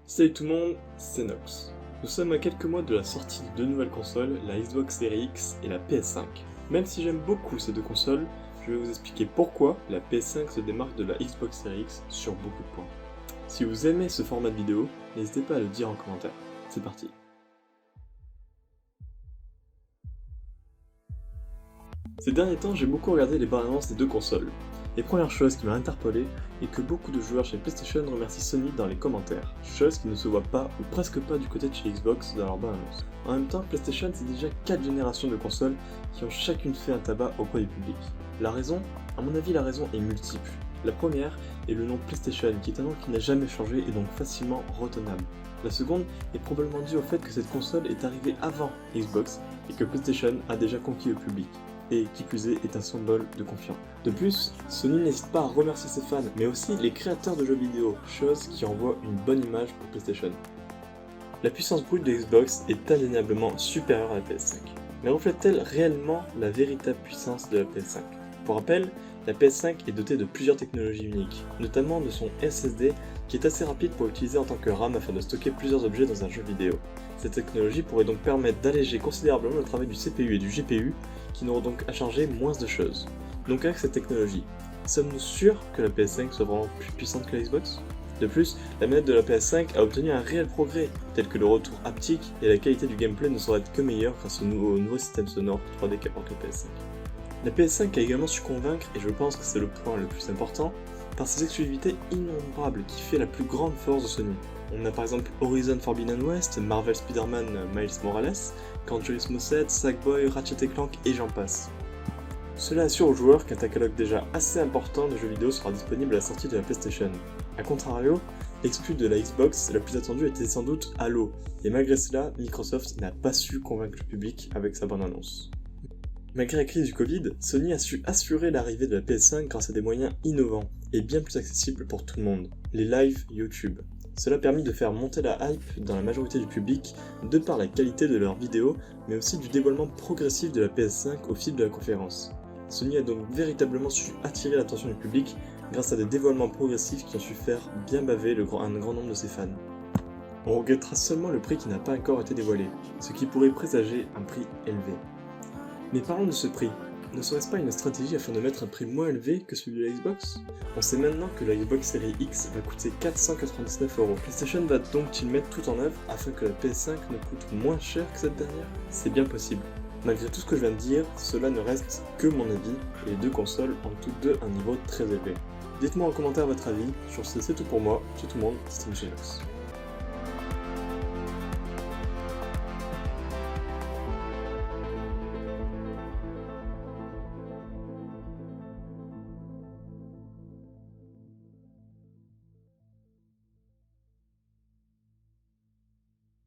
Salut tout le monde, c'est Nox. Nous sommes à quelques mois de la sortie de deux nouvelles consoles, la Xbox Series X et la PS5. Même si j'aime beaucoup ces deux consoles, je vais vous expliquer pourquoi la PS5 se démarque de la Xbox Series X sur beaucoup de points. Si vous aimez ce format de vidéo, n'hésitez pas à le dire en commentaire. C'est parti. Ces derniers temps, j'ai beaucoup regardé les bandes annonces des deux consoles. Et première chose qui m'a interpellé est que beaucoup de joueurs chez PlayStation remercient Sony dans les commentaires, chose qui ne se voit pas ou presque pas du côté de chez Xbox dans leur bande annonce. En même temps, PlayStation c'est déjà 4 générations de consoles qui ont chacune fait un tabac auprès du public. La raison, à mon avis la raison est multiple. La première est le nom PlayStation qui est un nom qui n'a jamais changé et donc facilement retenable. La seconde est probablement due au fait que cette console est arrivée avant Xbox et que PlayStation a déjà conquis le public. Et qui plus est un symbole de confiance. De plus, Sony n'hésite pas à remercier ses fans, mais aussi les créateurs de jeux vidéo, chose qui envoie une bonne image pour PlayStation. La puissance brute de Xbox est indéniablement supérieure à la PS5, mais reflète-t-elle réellement la véritable puissance de la PS5 ? Pour rappel, la PS5 est dotée de plusieurs technologies uniques, notamment de son SSD qui est assez rapide pour utiliser en tant que RAM afin de stocker plusieurs objets dans un jeu vidéo. Cette technologie pourrait donc permettre d'alléger considérablement le travail du CPU et du GPU qui n'auront donc à charger moins de choses. Donc avec cette technologie, sommes-nous sûrs que la PS5 soit vraiment plus puissante que la Xbox ? De plus, la manette de la PS5 a obtenu un réel progrès, tel que le retour haptique et la qualité du gameplay ne saurait être que meilleure grâce au nouveau système sonore 3D qu'apporte la PS5. La PS5 a également su convaincre, et je pense que c'est le point le plus important, par ses exclusivités innombrables qui fait la plus grande force de Sony. On a par exemple Horizon Forbidden West, Marvel Spider-Man Miles Morales, Gran Turismo 7, Sackboy, Ratchet & Clank et j'en passe. Cela assure aux joueurs qu'un catalogue déjà assez important de jeux vidéo sera disponible à la sortie de la PlayStation. A contrario, l'exclu de la Xbox la plus attendue était sans doute Halo, et malgré cela, Microsoft n'a pas su convaincre le public avec sa bande-annonce. Malgré la crise du Covid, Sony a su assurer l'arrivée de la PS5 grâce à des moyens innovants et bien plus accessibles pour tout le monde, les lives YouTube. Cela a permis de faire monter la hype dans la majorité du public de par la qualité de leurs vidéos, mais aussi du dévoilement progressif de la PS5 au fil de la conférence. Sony a donc véritablement su attirer l'attention du public grâce à des dévoilements progressifs qui ont su faire bien baver un grand nombre de ses fans. On regrettera seulement le prix qui n'a pas encore été dévoilé, ce qui pourrait présager un prix élevé. Mais parlons de ce prix. Ne serait-ce pas une stratégie afin de mettre un prix moins élevé que celui de la Xbox ? On sait maintenant que la Xbox Series X va coûter 499€. PlayStation va donc-il mettre tout en œuvre afin que la PS5 ne coûte moins cher que cette dernière ? C'est bien possible. Malgré tout ce que je viens de dire, cela ne reste que mon avis, et les deux consoles ont toutes deux un niveau très élevé. Dites-moi en commentaire votre avis, sur ce c'est tout pour moi, ciao tout le monde, c'était Nox.